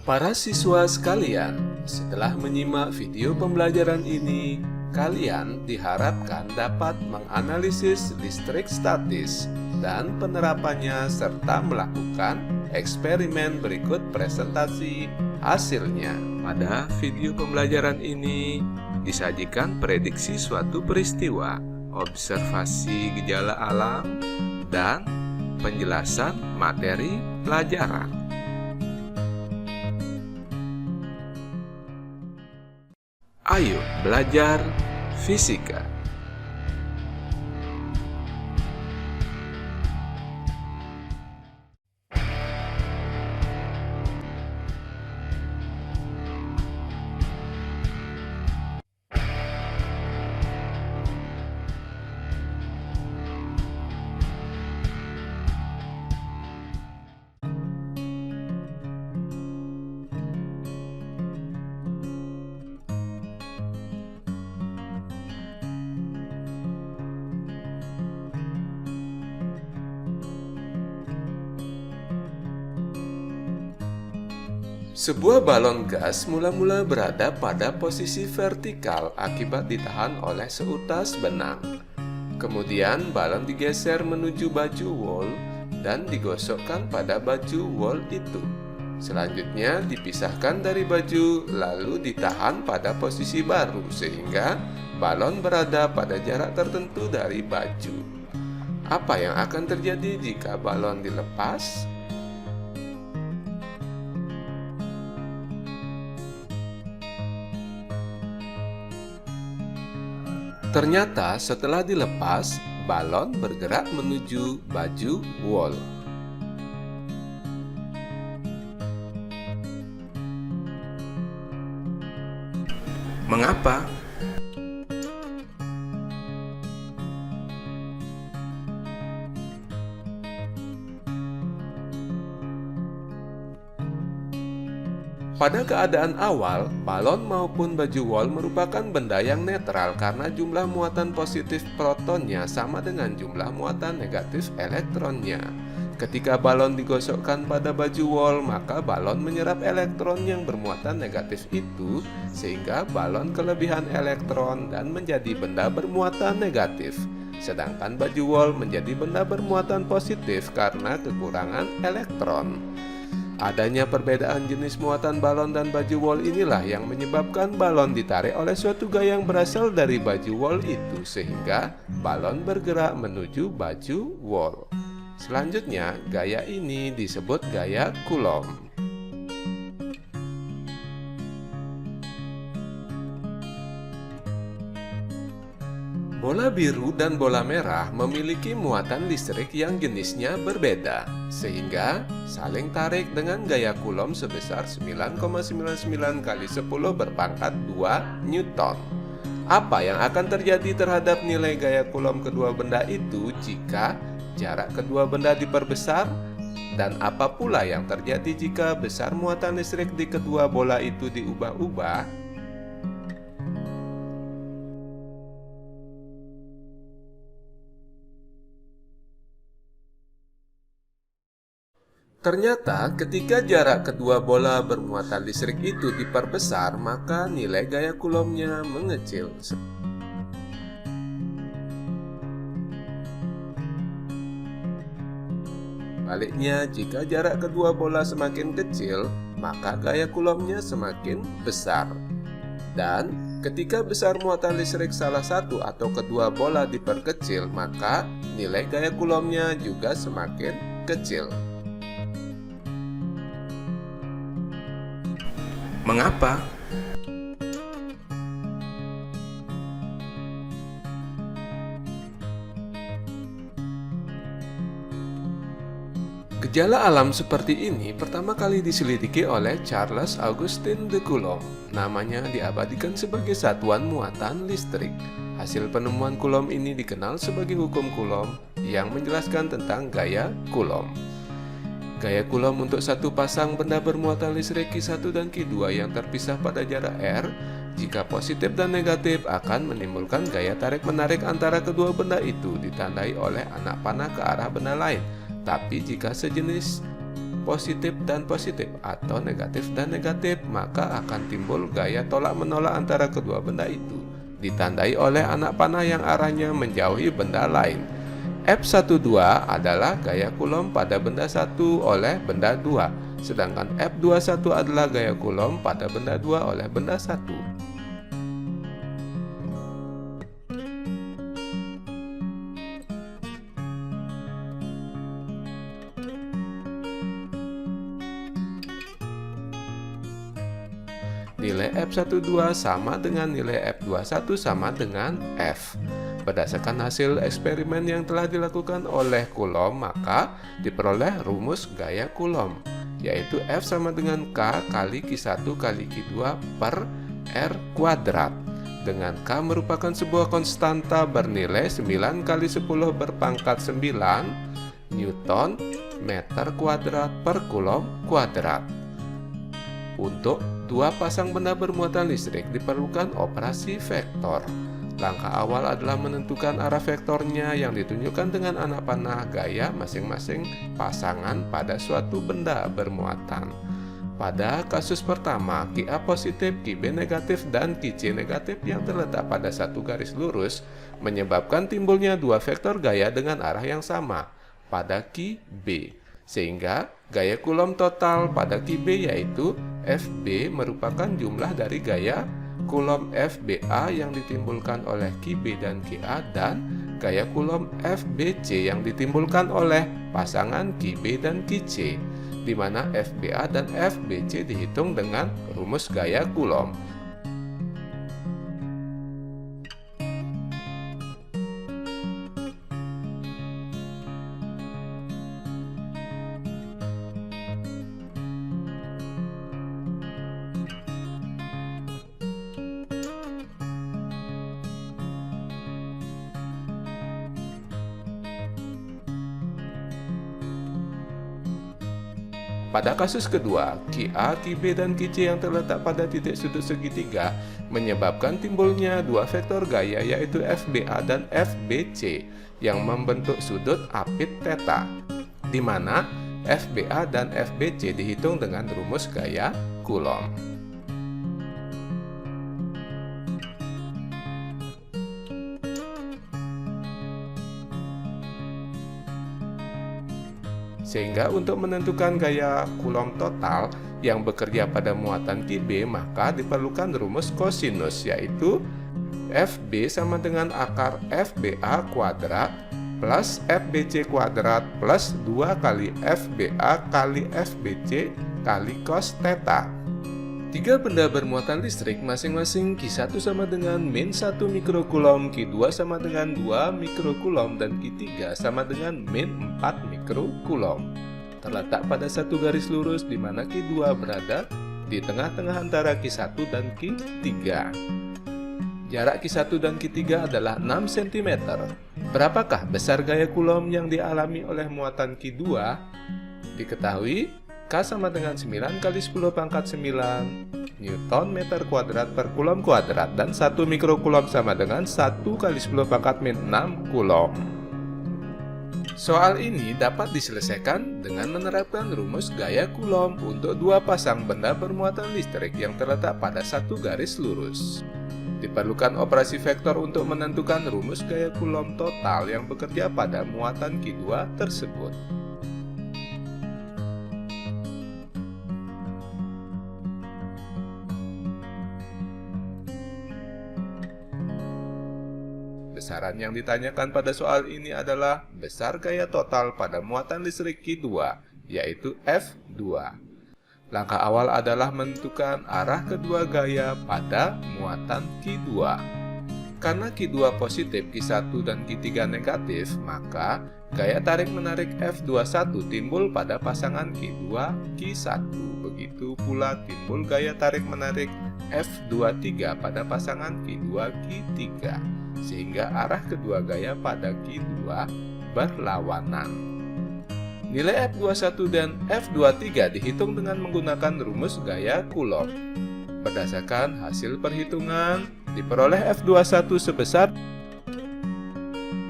Para siswa sekalian, setelah menyimak video pembelajaran ini, kalian diharapkan dapat menganalisis listrik statis dan penerapannya serta melakukan eksperimen berikut presentasi hasilnya. Pada video pembelajaran ini disajikan prediksi suatu peristiwa, observasi gejala alam, dan penjelasan materi pelajaran. Ayo belajar fisika. Sebuah balon gas mula-mula berada pada posisi vertikal akibat ditahan oleh seutas benang. Kemudian balon digeser menuju baju wol dan digosokkan pada baju wol itu. Selanjutnya dipisahkan dari baju lalu ditahan pada posisi baru sehingga balon berada pada jarak tertentu dari baju. Apa yang akan terjadi jika balon dilepas? Ternyata setelah dilepas, balon bergerak menuju baju wol. Mengapa? Pada keadaan awal, balon maupun baju wol merupakan benda yang netral karena jumlah muatan positif protonnya sama dengan jumlah muatan negatif elektronnya. Ketika balon digosokkan pada baju wol, maka balon menyerap elektron yang bermuatan negatif itu, sehingga balon kelebihan elektron dan menjadi benda bermuatan negatif. Sedangkan baju wol menjadi benda bermuatan positif karena kekurangan elektron. Adanya perbedaan jenis muatan balon dan baju wol inilah yang menyebabkan balon ditarik oleh suatu gaya yang berasal dari baju wol itu sehingga balon bergerak menuju baju wol. Selanjutnya, gaya ini disebut gaya Coulomb. Bola biru dan bola merah memiliki muatan listrik yang jenisnya berbeda, sehingga saling tarik dengan gaya Coulomb sebesar 9,99 kali 10 berpangkat 2 Newton. Apa yang akan terjadi terhadap nilai gaya Coulomb kedua benda itu jika jarak kedua benda diperbesar? Dan apa pula yang terjadi jika besar muatan listrik di kedua bola itu diubah-ubah? Ternyata ketika jarak kedua bola bermuatan listrik itu diperbesar, maka nilai gaya Coulomb-nya mengecil. Sebaliknya, jika jarak kedua bola semakin kecil, maka gaya Coulomb-nya semakin besar. Dan ketika besar muatan listrik salah satu atau kedua bola diperkecil, maka nilai gaya Coulomb-nya juga semakin kecil. Mengapa? Gejala alam seperti ini pertama kali diselidiki oleh Charles Augustin de Coulomb. Namanya diabadikan sebagai satuan muatan listrik. Hasil penemuan Coulomb ini dikenal sebagai hukum Coulomb yang menjelaskan tentang gaya Coulomb. Gaya Coulomb untuk satu pasang benda bermuatan listrik Q1 dan Q2 yang terpisah pada jarak R, jika positif dan negatif akan menimbulkan gaya tarik-menarik antara kedua benda itu ditandai oleh anak panah ke arah benda lain. Tapi jika sejenis positif dan positif atau negatif dan negatif, maka akan timbul gaya tolak-menolak antara kedua benda itu, ditandai oleh anak panah yang arahnya menjauhi benda lain. F12 adalah gaya Coulomb pada benda 1 oleh benda 2, sedangkan F21 adalah gaya Coulomb pada benda 2 oleh benda 1. Nilai F12 sama dengan nilai F21 sama dengan F. Berdasarkan hasil eksperimen yang telah dilakukan oleh Coulomb, maka diperoleh rumus gaya Coulomb, yaitu F sama dengan K kali Q1 kali Q2 per R kuadrat, dengan K merupakan sebuah konstanta bernilai 9 kali 10 berpangkat 9 Newton meter kuadrat per Coulomb kuadrat. Untuk dua pasang benda bermuatan listrik diperlukan operasi vektor. Langkah awal adalah menentukan arah vektornya yang ditunjukkan dengan anak panah gaya masing-masing pasangan pada suatu benda bermuatan. Pada kasus pertama, QA positif, QB negatif, dan QC negatif yang terletak pada satu garis lurus menyebabkan timbulnya dua vektor gaya dengan arah yang sama pada QB, sehingga gaya Coulomb total pada QB yaitu FB merupakan jumlah dari gaya Coulomb FBA yang ditimbulkan oleh QB dan QA dan gaya Coulomb FBC yang ditimbulkan oleh pasangan QB dan QC, di mana FBA dan FBC dihitung dengan rumus gaya Coulomb. Pada kasus kedua, QA, QB, dan QC yang terletak pada titik sudut segitiga menyebabkan timbulnya dua vektor gaya yaitu FBA dan FBC yang membentuk sudut apit theta, di mana FBA dan FBC dihitung dengan rumus gaya Coulomb. Sehingga untuk menentukan gaya Coulomb total yang bekerja pada muatan QB, maka diperlukan rumus kosinus, yaitu FB sama dengan akar FBA kuadrat plus FBC kuadrat plus 2 kali FBA kali FBC kali cos theta. Tiga benda bermuatan listrik masing-masing Q1 sama dengan min 1 mikrocoulomb, Q2 sama dengan 2 mikrocoulomb, dan Q3 sama dengan min 4 mikrocoulomb. Terletak pada satu garis lurus di mana Q2 berada di tengah-tengah antara Q1 dan Q3. Jarak Q1 dan Q3 adalah 6 cm. Berapakah besar gaya Coulomb yang dialami oleh muatan Q2? Diketahui K sama dengan 9 kali 10 pangkat 9 Newton meter kuadrat per Coulomb kuadrat, dan 1 mikrocoulomb sama dengan 1 kali 10 pangkat min 6 Coulomb. Soal ini dapat diselesaikan dengan menerapkan rumus gaya Coulomb untuk dua pasang benda bermuatan listrik yang terletak pada satu garis lurus. Diperlukan operasi vektor untuk menentukan rumus gaya Coulomb total yang bekerja pada muatan Q2 tersebut. Besaran yang ditanyakan pada soal ini adalah besar gaya total pada muatan listrik Q2, yaitu F2. Langkah awal adalah menentukan arah kedua gaya pada muatan Q2. Karena Q2 positif, Q1 dan Q3 negatif, maka gaya tarik-menarik F21 timbul pada pasangan Q2, Q1. Begitu pula timbul gaya tarik-menarik F23 pada pasangan Q2, Q3. Sehingga arah kedua gaya pada Q2 berlawanan. Nilai F21 dan F23 dihitung dengan menggunakan rumus gaya Coulomb. Berdasarkan hasil perhitungan, diperoleh F21 sebesar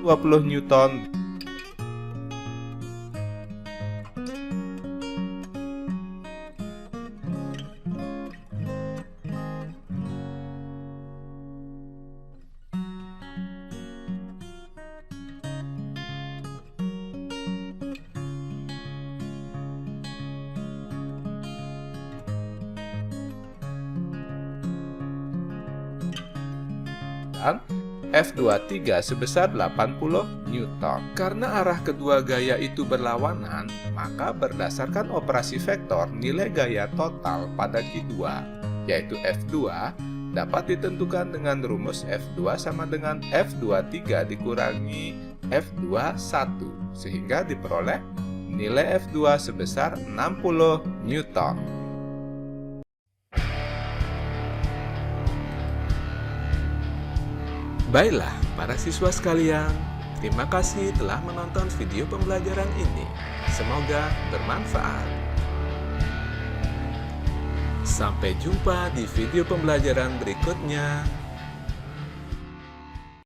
20 Newton dan F23 sebesar 80 Newton. Karena arah kedua gaya itu berlawanan, maka berdasarkan operasi vektor, nilai gaya total pada Q2, yaitu F2, dapat ditentukan dengan rumus F2 sama dengan F23 dikurangi F21, sehingga diperoleh nilai F2 sebesar 60 Newton. Baiklah, para siswa sekalian, terima kasih telah menonton video pembelajaran ini. Semoga bermanfaat. Sampai jumpa di video pembelajaran berikutnya.